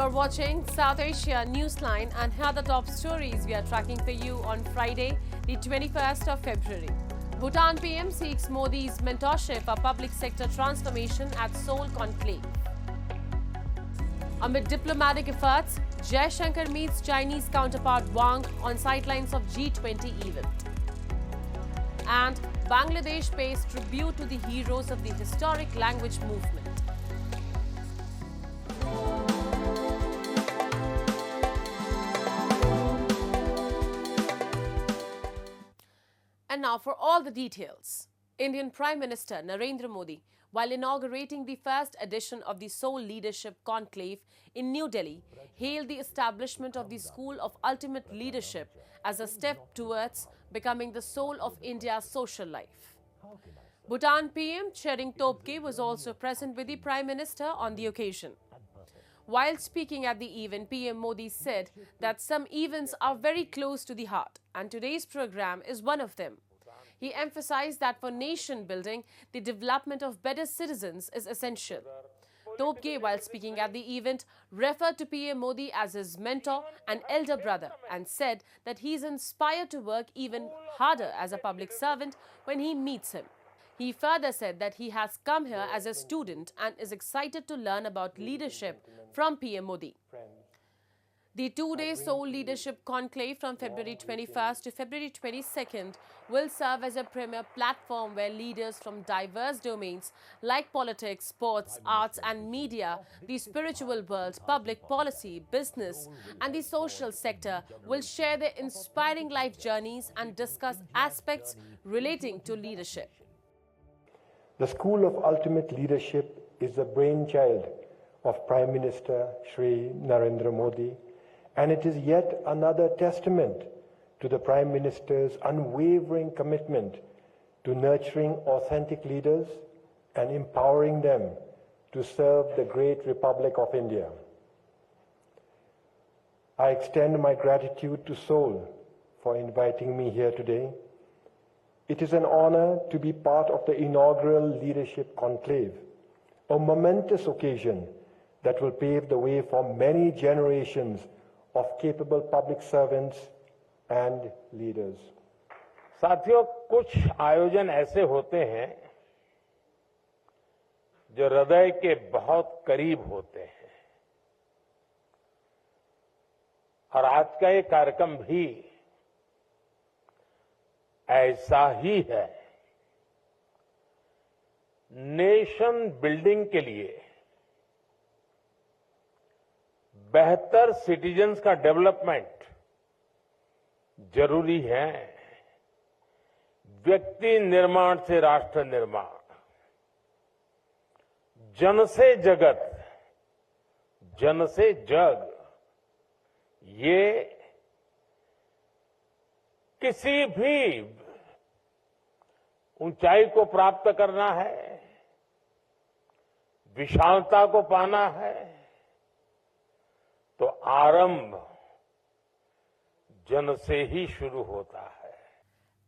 You're watching South Asia Newsline, and here are the top stories we are tracking for you on Friday, the 21st of February. Bhutan PM seeks Modi's mentorship for public sector transformation at Seoul Conclave. Amid diplomatic efforts, Jaishankar meets Chinese counterpart Wang on sidelines of G20 event. And Bangladesh pays tribute to the heroes of the historic language movement. And now for all the details. Indian Prime Minister Narendra Modi, while inaugurating the first edition of the Seoul Leadership Conclave in New Delhi, hailed the establishment of the School of Ultimate Leadership as a step towards becoming the soul of India's social life. Bhutan PM Tshering Tobgay was also present with the Prime Minister on the occasion. While speaking at the event, PM Modi said that some events are very close to the heart, and today's program is one of them. He emphasized that for nation building, the development of better citizens is essential. Tobgay, while speaking at the event, referred to PM Modi as his mentor and elder brother and said that he is inspired to work even harder as a public servant when he meets him. He further said that he has come here as a student and is excited to learn about leadership from PM Modi. The two-day Seoul Leadership Conclave from February 21st to February 22nd will serve as a premier platform where leaders from diverse domains like politics, sports, arts and media, the spiritual world, public policy, business and the social sector will share their inspiring life journeys and discuss aspects relating to leadership. The School of Ultimate Leadership is the brainchild of Prime Minister Shri Narendra Modi, and it is yet another testament to the Prime Minister's unwavering commitment to nurturing authentic leaders and empowering them to serve the great Republic of India. I extend my gratitude to Seoul for inviting me here today. It is an honor to be part of the inaugural Leadership Conclave, a momentous occasion that will pave the way for many generations of capable public servants and leaders. साथियों, कुछ आयोजन ऐसे होते हैं जो हृदय के बहुत करीब होते हैं, और आज का ये कार्यक्रम भी ऐसा ही है। नेशन बिल्डिंग के लिए, बेहतर सिटीजन्स का डेवलपमेंट जरूरी है। व्यक्ति निर्माण से राष्ट्र निर्माण, जन से जगत, जन से जग, ये किसी भी ऊंचाई को प्राप्त करना है, विशालता को पाना है, तो आरंभ जन से ही शुरू होता है।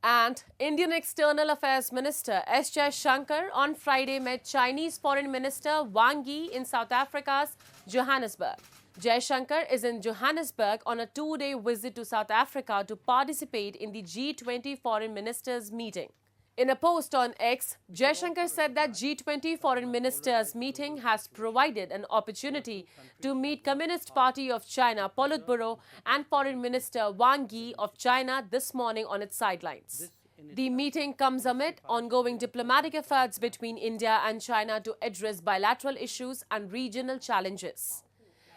And Indian External Affairs Minister S. Jaishankar on Friday met Chinese Foreign Minister Wang Yi in South Africa's Johannesburg. Jaishankar is in Johannesburg on a two-day visit to South Africa to participate in the G20 Foreign Ministers meeting. In a post on X, Jaishankar said that G20 Foreign Ministers meeting has provided an opportunity to meet Communist Party of China Politburo and Foreign Minister Wang Yi of China this morning on its sidelines. The meeting comes amid ongoing diplomatic efforts between India and China to address bilateral issues and regional challenges.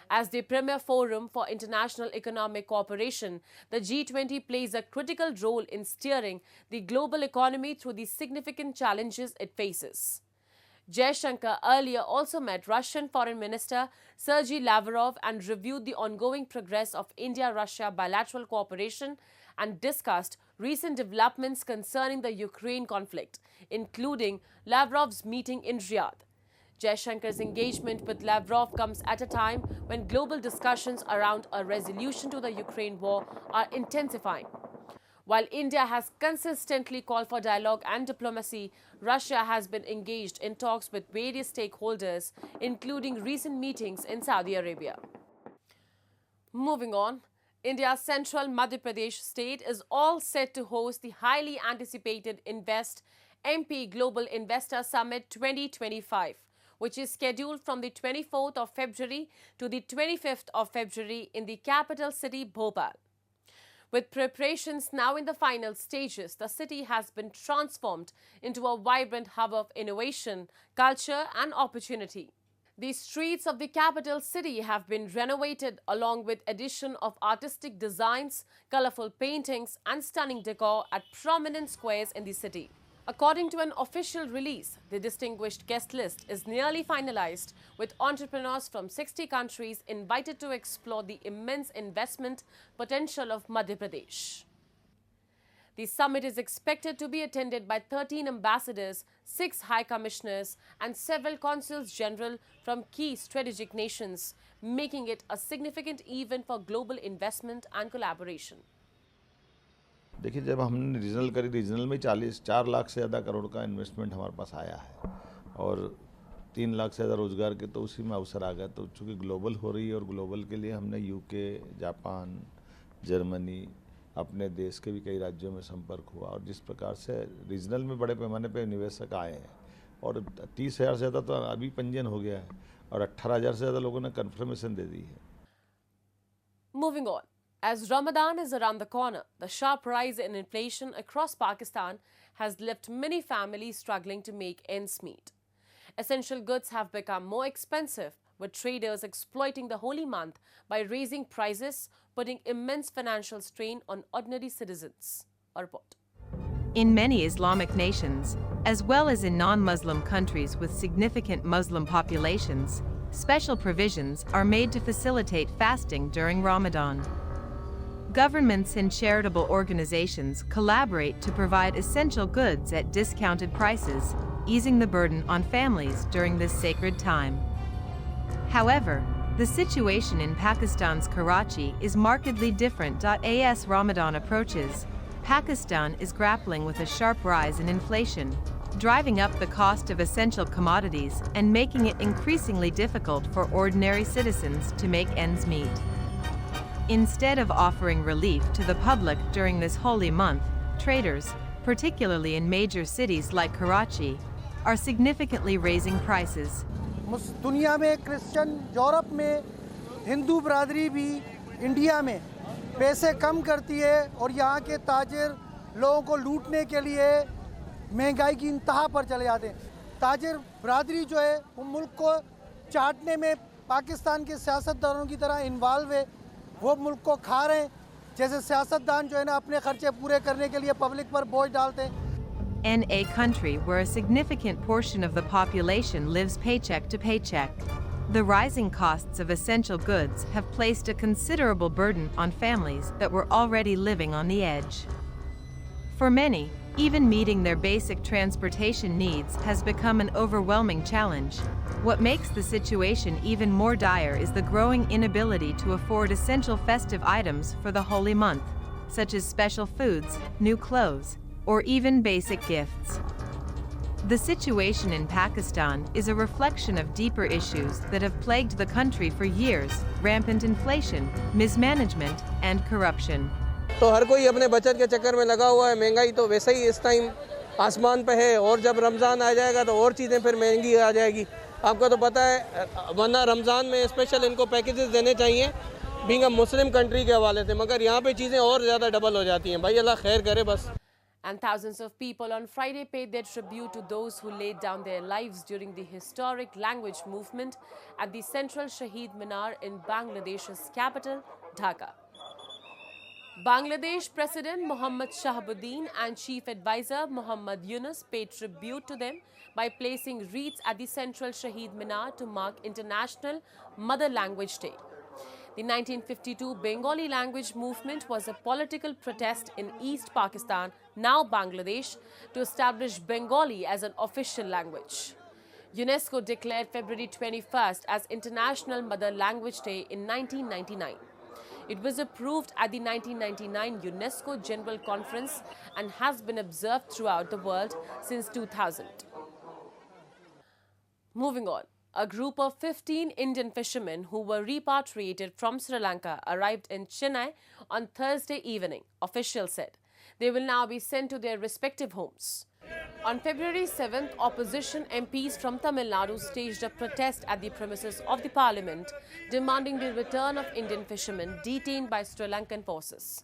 As the premier forum for international economic cooperation, the G20 plays a critical role in steering the global economy through the significant challenges it faces. Jaishankar earlier also met Russian Foreign Minister Sergei Lavrov and reviewed the ongoing progress of India-Russia bilateral cooperation and discussed recent developments concerning the Ukraine conflict, including Lavrov's meeting in Riyadh. Jaishankar's engagement with Lavrov comes at a time when global discussions around a resolution to the Ukraine war are intensifying. While India has consistently called for dialogue and diplomacy, Russia has been engaged in talks with various stakeholders, including recent meetings in Saudi Arabia. Moving on, India's central Madhya Pradesh state is all set to host the highly anticipated Invest MP Global Investor Summit 2025, which is scheduled from the 24th of February to the 25th of February in the capital city Bhopal. With preparations now in the final stages, the city has been transformed into a vibrant hub of innovation, culture, and opportunity. The streets of the capital city have been renovated along with addition of artistic designs, colorful paintings and stunning decor at prominent squares in the city. According to an official release, the distinguished guest list is nearly finalized, with entrepreneurs from 60 countries invited to explore the immense investment potential of Madhya Pradesh. The summit is expected to be attended by 13 ambassadors, 6 high commissioners, and several consuls general from key strategic nations, making it a significant event for global investment and collaboration. देखिए, जब हमने regional करी, regional में 4 लाख से ज़्यादा करोड़ का investment हमारे पास आया है और 3 लाख से ज़्यादा रोज़गार के तो उसी में अवसर आ गया। तो चूँकि ग्लोबल हो रही है और ग्लोबल के लिए हमने यूके, जापान, जर्मनी, अपने देश के भी कई राज्यों में संपर्क हुआ और जिस प्रकार से रीजनल में बड़े पैमाने पर निवेशक आए हैं और 30,000 से ज़्यादा तो अभी पंजीयन हो गया है और 18,000 से ज़्यादा लोगों ने कन्फर्मेशन दे दी है। Moving on. As Ramadan is around the corner, the sharp rise in inflation across Pakistan has left many families struggling to make ends meet. Essential goods have become more expensive, with traders exploiting the holy month by raising prices, putting immense financial strain on ordinary citizens. A report. In many Islamic nations, as well as in non-Muslim countries with significant Muslim populations, special provisions are made to facilitate fasting during Ramadan. Governments and charitable organizations collaborate to provide essential goods at discounted prices, easing the burden on families during this sacred time. However, the situation in Pakistan's Karachi is markedly different. As Ramadan approaches, Pakistan is grappling with a sharp rise in inflation, driving up the cost of essential commodities and making it increasingly difficult for ordinary citizens to make ends meet. Instead of offering relief to the public during this holy month, traders, particularly in major cities like Karachi, are significantly raising prices. दुनिया में Christian, Europe में हिंदू बरादरी भी India में पैसे कम करती है और यहाँ के ताजिर लोगों को लूटने के लिए महंगाई की इंतहा पर चले जाते हैं। ताजिर बरादरी जो है वो मुल्क को चाटने में पाकिस्तान के सियासतदानों की तरह इन्वॉल्व है। वो मुल्क को खा रहे हैं, जैसे सियासतदान जो है ना अपने खर्चे पूरे करने के लिए पब्लिक पर बोझ डालते हैं। In a country where a significant portion of the population lives paycheck to paycheck, the rising costs of essential goods have placed a considerable burden on families that were already living on the edge. For many, even meeting their basic transportation needs has become an overwhelming challenge. What makes the situation even more dire is the growing inability to afford essential festive items for the holy month, such as special foods, new clothes, or even basic gifts. The situation in Pakistan is a reflection of deeper issues that have plagued the country for years: rampant inflation, mismanagement, and corruption. तो हर कोई अपने बचत के चक्कर में लगा हुआ है। महंगाई तो वैसे ही इस टाइम आसमान पे है और जब रमज़ान आ जाएगा तो और चीज़ें फिर महंगी आ जाएगी। आपको तो पता है, वरना रमज़ान में स्पेशल इनको पैकेजेस देने चाहिए बीइंग अ मुस्लिम कंट्री के हवाले से, मगर यहाँ पे चीज़ें और ज़्यादा डबल हो जाती हैं। भाई अल्लाह खैर करे बस। And thousands of people on Friday paid their tribute to those who laid down their lives during the historic language movement at the Central Shaheed Minar in Bangladesh's capital, Dhaka. Bangladesh President Mohammad Shahabuddin and Chief Advisor Muhammad Yunus paid tribute to them by placing wreaths at the Central Shaheed Minar to mark International Mother Language Day. The 1952 Bengali language movement was a political protest in East Pakistan, now Bangladesh, to establish Bengali as an official language. UNESCO declared February 21st as International Mother Language Day in 1999. It was approved at the 1999 UNESCO General Conference and has been observed throughout the world since 2000. Moving on. A group of 15 Indian fishermen who were repatriated from Sri Lanka arrived in Chennai on Thursday evening, officials said. They will now be sent to their respective homes. On February 7th, opposition MPs from Tamil Nadu staged a protest at the premises of the parliament, demanding the return of Indian fishermen detained by Sri Lankan forces.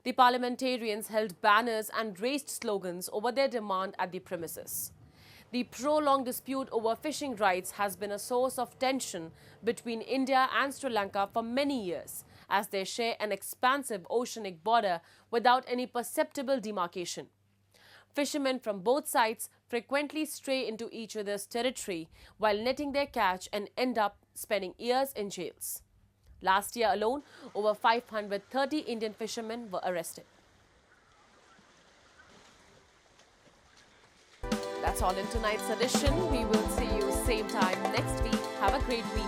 The parliamentarians held banners and raised slogans over their demand at the premises. The prolonged dispute over fishing rights has been a source of tension between India and Sri Lanka for many years, as they share an expansive oceanic border without any perceptible demarcation. Fishermen from both sides frequently stray into each other's territory while netting their catch and end up spending years in jails. Last year alone, over 530 Indian fishermen were arrested. That's all in tonight's edition. We will see you same time next week. Have a great week.